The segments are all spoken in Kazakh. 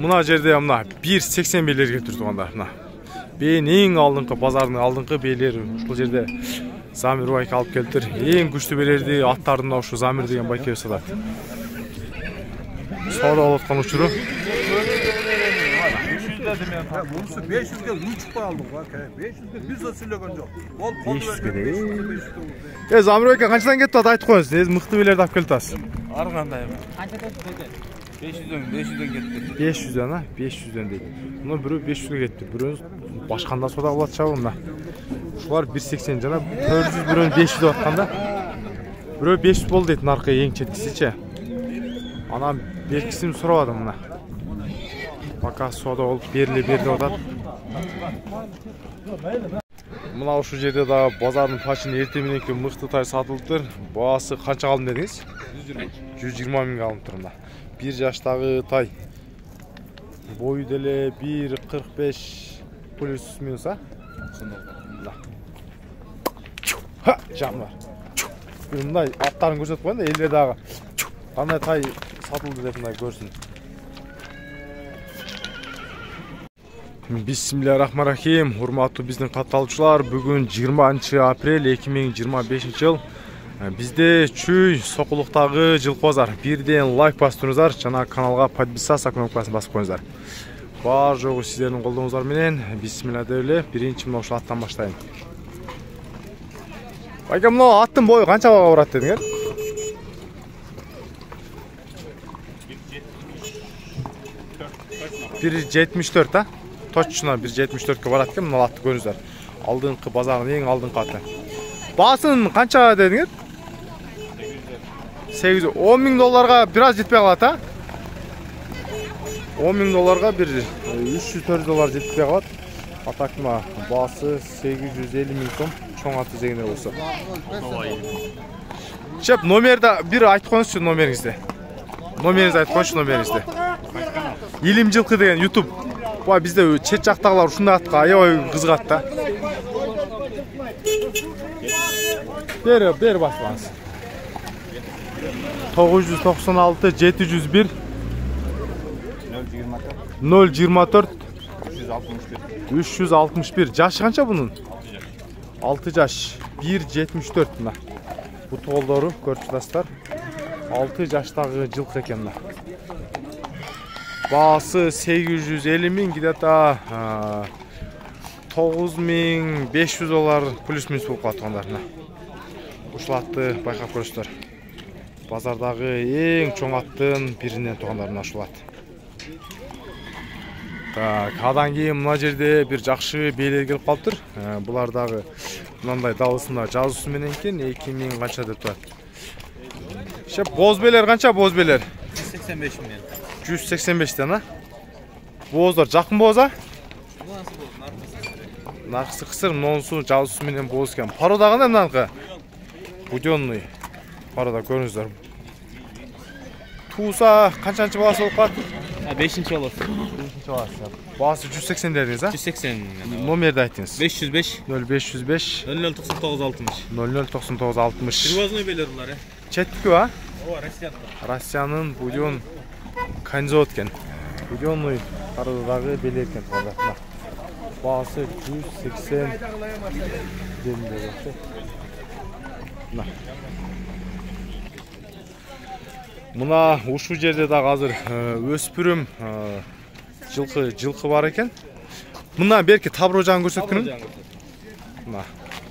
Muna жерде мына 1.80 beylер келіп тұр туғандар. Мына бейін ең алдыңқы базардың алдыңқы бейлері ушул жерде Замир байке алып келіп тұр. Ең күшті бейлерді аттардың ушу Замир деген байке сатат. Сауда болып жатқан учуру. 500'ge 3 aldım bak. 500'ge biz de söyleyen yok. 500'ge de. Zamir байке қаншадан кетті ат айтып қойыңыз. Сіз мықты бейлерді алып келіп тұрсыз. Арғандай. Қанша кетті? 500'den кетті. 500'den ha? 500'den değil. Buna biri 500'e gitti. Biri başkanda soda alat çabuk da. Şular 1.80 cana. 400 biri 500 atkanda. Biri 500 bol deydi narkı en çetkisiçe. Anam belkisini soramadım buna. Baka soda olup berili odat. Mına uşu жерде да базардың пашын ертеменекі мықты тай сатылып тұр. Бағасы қанша қалым дедіңіз? 120 мыңға алынып тұр мына. 1 жаштағы тай. Бойы деле 1.45 плюс минус а? Ха, жан бар. Мындай аттарын көрсетіп қойын да елде дағы қандай тай сатылды деп мындай көрсін. Бисмиллахиррахманиррахим. Урматтуу биздин катталуучулар, бүгүн 20 апрель 2025 жыл. Бизде чүй сокулуктагы жылкы базар. Бирден лайк басыңыздар, жана каналга подписаться кнопкасын басып коюңуздар. Бар жогу сиздердин колдооңуздар менен бисмилла деп эле биринчи мына ушул аттан баштайм. Байке, мына аттын бою канча бага барат дедиңер? 1.74 а? Точно 1.74 барат экен, мына атты көрүңүздөр. Алдыңкы базардын эң алдыңкы аты. Баасын канча дедиңер? 800. 10 миң долларга бир аз жетпей калат а? 10 миң долларга бир 300-400 доллар жетпей калат. Атак мына баасы 850 миң сом, чоң аты жегенде болсо. Шеп, номерди бир айтып коюңузчу номериңизди. Номериңизди айтып коюңузчу номериңизди. Илим жылкы деген YouTube. Бай бизде чет жактагылар ушундай атка аябай кызыгат да. Бер басыңыз. 996 701 024 361. Жашы канча бунун? 6 жаш. 1.74 мына. Бут колдору көрчүластар. 6 жаштагы жылкы экен мына. Баасы 850 миң, где-то 9500 доллар плюс минус болуп калат тугандар. Ушул атты байкап көрүңүздөр. Базардагы эң чоң аттын биринен тугандар ушул ат. Так, адан кийин мына жерде бир жакшы бейлер келип калыптыр. Булар дагы мындай дабысында жазуусу менен экен 2000 канча деп турат. Шеп, боз бейлер канча боз бейлер? 185 миң. 185'ten ha? Boğazlar жақын boğaz ha? Narkısı kısır, nonsu, жазуусу менен boğaz eken. Paroda qanday narkı? Budionluy. Paroda görünüzler. Tuğsa kaçançı balası olup kaldı? 5-ci balası. 5-ci balası. Balası 180 dediniz ha? 180. Nomerde aytdınız. 505. 0505. 009960. 009960. Привозной beylер bunlar ya. Çettik o ha? O, Rossiya. Rossiyanın Budion kanca otken. Budionluy Paroda'dagı beylер eкен тугандар. Bağısı 180 deminde baksa. Muna ушул жерде да азыр өспүрүм жылкы бар экен. Мына берки табро жагын көрсөткүнүм. Мына.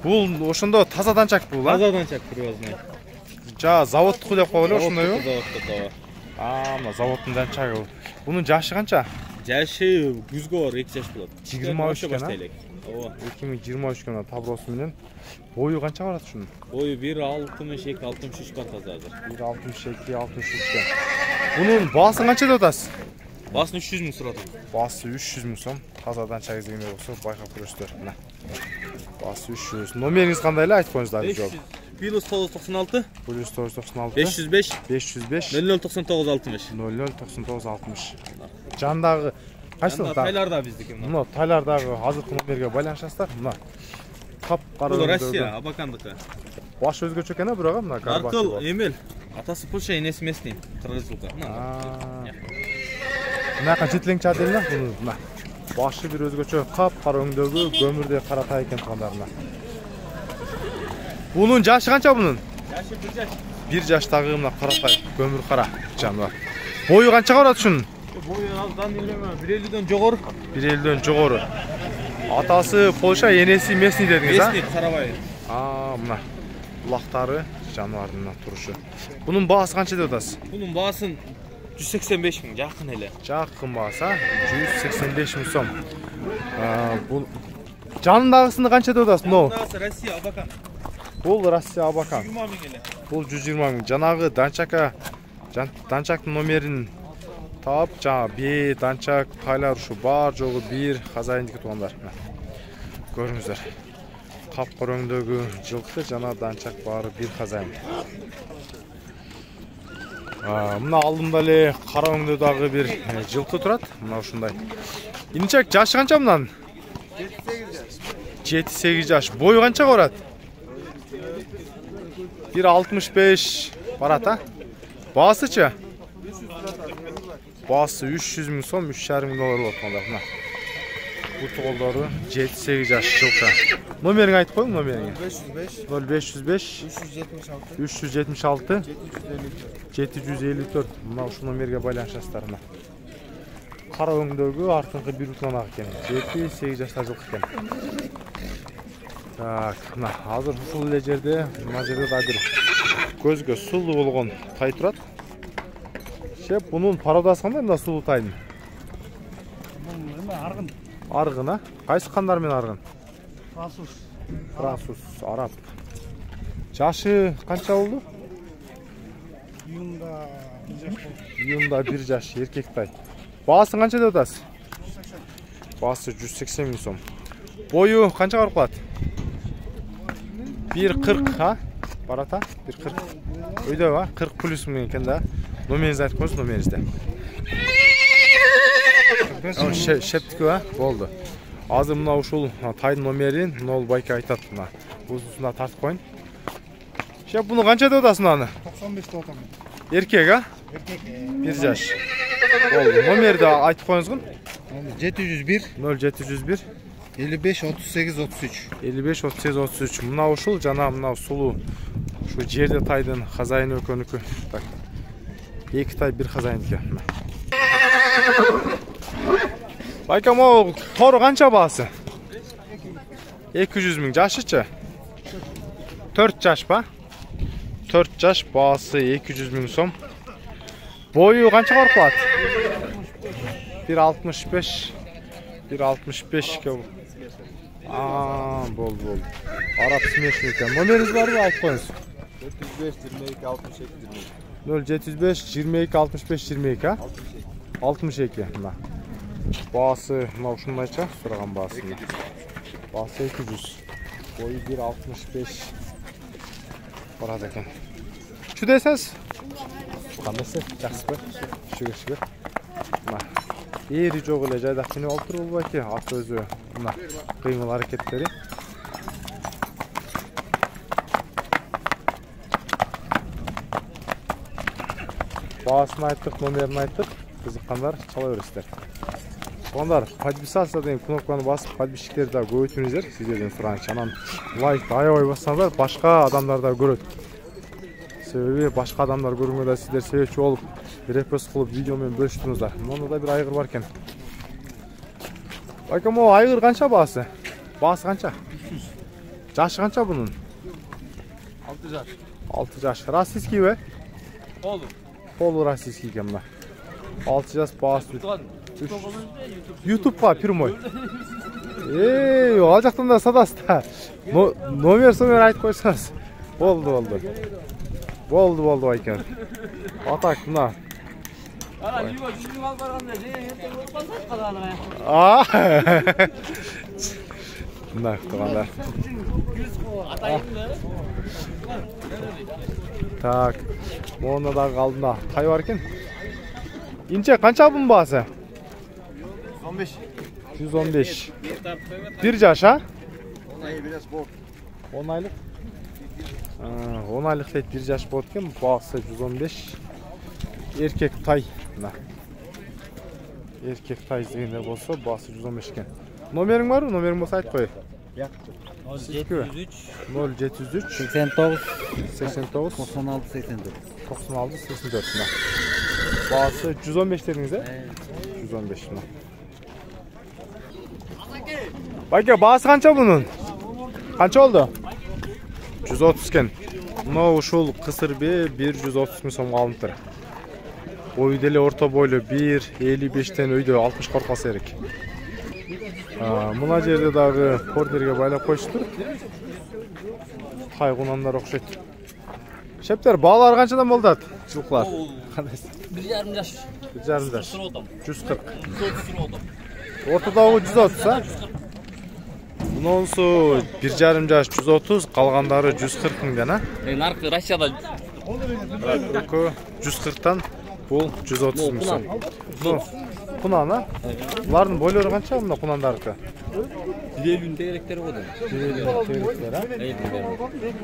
Бул ошондо тазадан чак бул, а? Тазадан чак привозной. Жа заводтуку деп коелу ошондойбу? Заводтуку. Мына заводдун жанчагы. Бунун жашы канча? Жашы күзгө бар 2 жаш болот. 23 экен, а? Ооба. 2023 күнү табросу менен. Бою канча барат ушунун? Бою 1.62-63 бар таза азыр. 1.62-63 экен. Бунун баасын канча деп атасыз? Баасын 300 миң сурат. Баасы 300 миң сом. Тазадан чак изегенде болсо байкап көрөсүздөр. Мына. Баасы 300. Номериңиз кандай эле айтып коюңуздар жок. Плюс 996. Плюс 996. 505. 505. 009960. 009960. Жандагы кайсы тайларда биздики мына. Мына тайлардагы азыркы номерге байланышасыздар. Мына. Кап кара. Бул Россия, Абакандыкы. Баш өзгөчө экен, бирок мына Карабах. Аркыл Эмел. Атасы Польша, энеси местный. Кыргызылка. Mına жетілең çadelina bunu. Başı bir özgöçö kap-kara öңдөгү көмүрдөй кара тай экен туугандарына. Bunun jaşı kança bunun? Yaşı 1 yaş. 1 жаштагы мына кара тай, көмүр кара жаныбар. Boyu kança барат şunun? Boyu azdan eleme 1.50'den жогору. 1.50'den жогору. Atası Polşa, enesi Mesni dediniz ha? Mesni, Karabay. Mına bulaqtары жаныбардын мына турuşu. Bunun baası kança деп атасыз? Bunun bağısın 185 bin, yakın hele. Жақын баса 185 мың сом. Бұл жанындағысында қанша деп атасыз? Жанындағысы Россия Абакан. Бұл Россия Абакан. 120 мың hele. Бұл 120 мың. Жанағы данчактың номерін тауып, жаңа бе, данчак, қайлар ұшы бар, жоғы бір қазайындығы туғандар. Көріңіздер. Қап көріңдегі жылқы жана данчак бары бір қазайын. Мына алдымда эле кара өңдөдөгү бир жылкы турат. Мына ушундай. Инчек жашы канча мынан? 7-8 жаш. Бою канча барат? 1.65 барат, а? Баасычы? Баасы 300 мың сом, 3,5 мың доллар болот мында. Мына. Бул тоголдору 7-8 жаш жылкы. Номериңи айтып коюң, номериңи. 0505 376 754. Мына ушул номерге байланышасыздар. Кара өңдөгү артыңкы бир утунак экен. 7-8 жаштагы жылкы экен. Так, мына азыр ушул эле жерде, мына жерде да бир көзгө сулуу болгон тай турат. Шеп, бунун пародасы кандай мына сулуу тайдын? Аргын. Аргын, а? Кайсы кандар менен аргын? Француз. Араб. Жашы канча болду? Июнда 1 жаш, эркек тай. Баасы канча деп атасыз? Баасы 180 мың сом. Бою канча барып калат? 1.40, а? Барат, а? 1.40. Өйдө, а? 40 плюс мың экен да. Номеріңізді айтып қойыңыз, номеріңізді. Шептікі, а? Болды. Азыр мына ушул тайдын номерин нол байке айтат мына. Узусуна тартып коюн. Шеп, буну канча деп атасың аны? 95 деп атам. Эркек, а? Эркек. 1 жаш. Болду. Номерди айтып коюңузгун. 701 0701 55 38 33. 55 38 33. Мына ушул жана мына сулуу ушу жерде тайдын хазайыны экөөнүкү. Так. Эки тай бир хазайыныкі. Байкам, о, тору канча баасы? 200 мың. Жашычы? 4 жаш ба? 4 жаш баасы 200 мың сом. Бою канча барып калат? 1.65. 1.65 ке. Болду. Араб смешный экен. Номериңиз барбы? Айтып коюңуз. 075 22 65 22, а? 62. Мына. Баасы мына ушундайча сураган баасы. Баасы 200. Бою 1.65 барат экен. Чүдесиз? Кандайсыз? Жакшысызбы? Шүгүр. Мына. Эри жок эле жайда кыйнап алып туруп болбойт экен. Ат өзү мына кыймыл аракеттери. Баасын айттык, номерин айттык. Кызыккандар чала бересиздер. Туугандар, подписаться деген кнопканы басып, подписчиктерди да көбөйтүңүздөр. Сиздерден суранычы. Анан лайкты аябай бассаңыздар, башка адамдар да көрөт. Себеби башка адамдар көргөнгө да сиздер себепчи болуп, репост кылып, видео менен бөлүштүңүздөр. Монда да бир айгыр бар экен. Байкам, о, айгыр канча баасы? Баасы канча? 300. Жашы канча бунун? 6 жаш. 6 жаш. Российский бе? Полу российский экен мына. 6 жаш баасы. YouTube'га прямой. Ал жактан да сатасыз да. Номер айтып койсоңуз. Болду байкем. Атак мына. Мына туугандар. Так. Монда дагы алдында тай бар экен. Инче канча бунун баасы? 115. 1 жаш, а? 10 айлык. 10 айлык дейт, 1 жаш болот экен. Баасы 115. Эркек тай. Мына. Erkek тай дегенде болса, басы 115 екен. Номерің бар? Номерің болса айтып қой. 0703 073 89 89 96 84. 96 84 мына. Басы 115 дедіңіз, ә? 115 мына. Байке, басы қанша бұның? Қанша oldu? 130 екен. Мынау ушул кысыр бе 130 миң сомго алынып тұр. Бойы деле орта бойлы 1.55-тен өйдө 60 коркалса керек. Мына жерде дагы кордерге байлап коюштур. Тай кунандар окшойт. Шептер, балалар канчадан болдат? Жылкылар. Кандайсыз? 1,5 жаш. 1,5 жаш. 140. 130. Ортодагы 130, а? Мунусу 1,5 жаш 130, калгандары 140 миңден, а? Наркы Россияда 140-тан бул 130 миң сом. Кунан, а? Булардын бойлору канча мына кунандарыкы? 1,50 тегеректери болду. 1,50 тегеректер, а?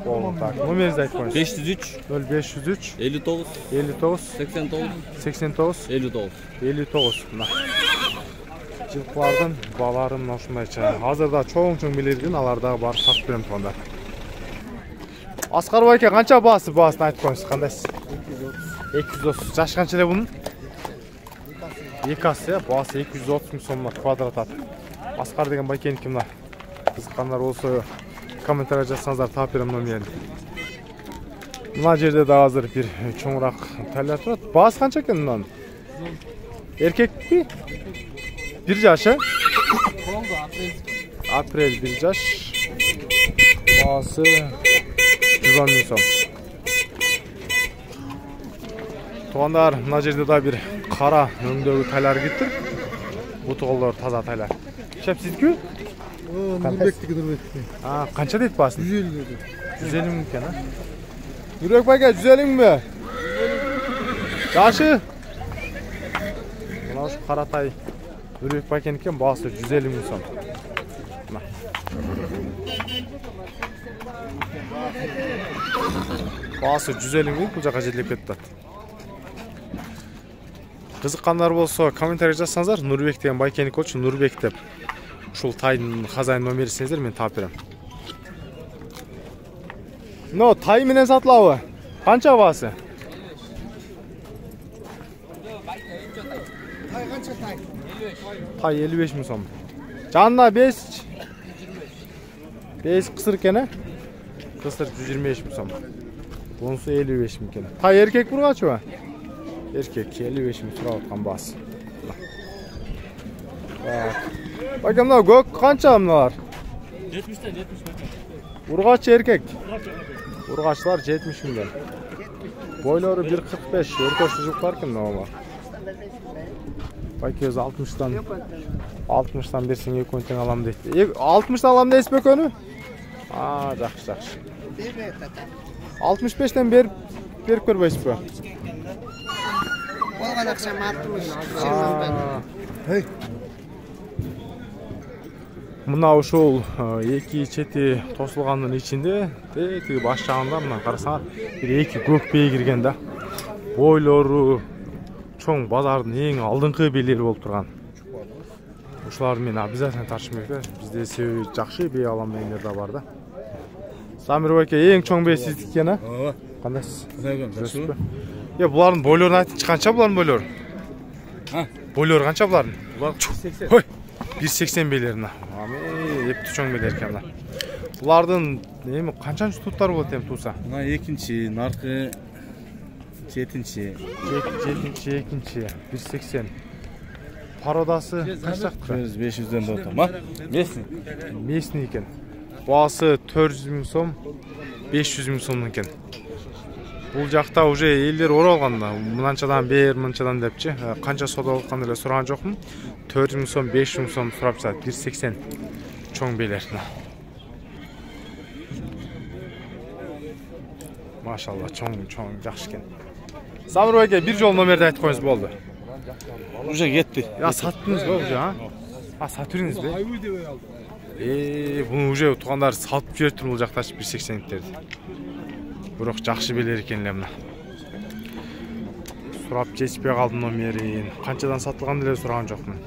Болду, так. Номеринизди айтып коюңуз. 503 0503 59 59 89 89 59. 59 мына. Жылкылардын балары мына ушундайча. Азырда чоң белердин, аларда барып тартып берем тугандар. Аскар байке канча баасы? Баасын айтып коюңуз, кандайсыз? 230. Жаш канча эле бунун? 2 асы, баасы 230 миң сомдон квадрат ат. Аскар деген байкеники мына. Кызыккандар болсо комментарий жазсаңыздар таап берем номерин. Мына жерде да азыр бир чоңураак тайлар турат. Баасы канча экен мынанын? Эркекпи? 1 жаш, э? Апрель 1 жаш. Баасы 110 миң сом. Тугандар, мына жерде да бир кара өңдөгү тайлар кетти. Буту колдор таза тайлар. Шеп сиздики? Нурбектики, Нурбектики. Канча дейт баасын? 150 dedi. 150 миң экен, а? Нурбек байке, 150 миңби? Жашы? Мына ушу кара тай Нурбек байкеники баасы 150 миң сом. Мына. Баасы 150 миң, бул жака жетилип кетти. Кызыккандар болсо комментарий жазсаңыздар, Нурбек деген байкеники болчу, Нурбек деп. Ушул тайдын хазайын номери сеңиздер, мен таап берем. Но тай менен сатылабы? Канча баасы? Tay kança tay? Тай 55 миң сом. Жанына 5 кысыр экен, э? Кысыр 125 миң сом. Бунусу 55 миң экен. Тай эркек бургачыбы? Эркек 55 миң сурап аткан баасы. Байке, мына көк канча мыналар? 70'ten 70 metre. Ургач эркек. Ургачлар 70 миңден. Бойлору 1.45, өркөштү жылкар экен мына. Байке өзү 60'tan берсең 2 тең алам дейт. 60'tan алам дейсиз бекөнү? Жакшы, жакшы. 65'ten берип көрбөйсүзбү? Olgan akşam 60. Hey. Мына ушул эки чети тосулгандын ичинде, тиги баш жагында мына карасаңар, бир эки көк бей кирген да. Бойлору чоң базардын эң алдыңкы бейлери болуп турган. Ушуларды мен обязательно тартышым керек. Бизде себеби жакшы бей алам дегендер да бар да. Самир байке, эң чоң бей сиздики экен, а? Ооба. Кандайсыз? Жакшыбы? Булардын бойлорун айтыңызчы, канча булардын бойлору? Бойлору канча булардын? Булар 180. 180 бейлерин. Эпти чоң бейлер экен мына. Булардын эми канчанчы туттар болот эми туса? Мына экинчи, наркы 7-нчи. 180. Пародасы канчакты? 500'den de otam, ha? Местный. Местный экен. Баасы 400 миң сом, 500 миң сомдон экен. Бул жакта уже элдер оралган да. Мынанчадан бер, мынчадан депчи. Канча соода болгон эле сураган жокмун. 400 миң сом, 500 миң сом сурап жатат. 180 чоң бейлер. Машалла, чоң жакшы экен. Самир байке, бир жол номерди айтып коюңуз болду. Уже кетти. Саттыңыз го уже, а? Сатып бериңиз бе? Буну уже туугандар сатып жибериптир бул жактачы 180-диктерди. Бирок жакшы белер экен эле мына. сурап жетишпей калдым номерин. Канчадан сатылган деле сураган жокмун.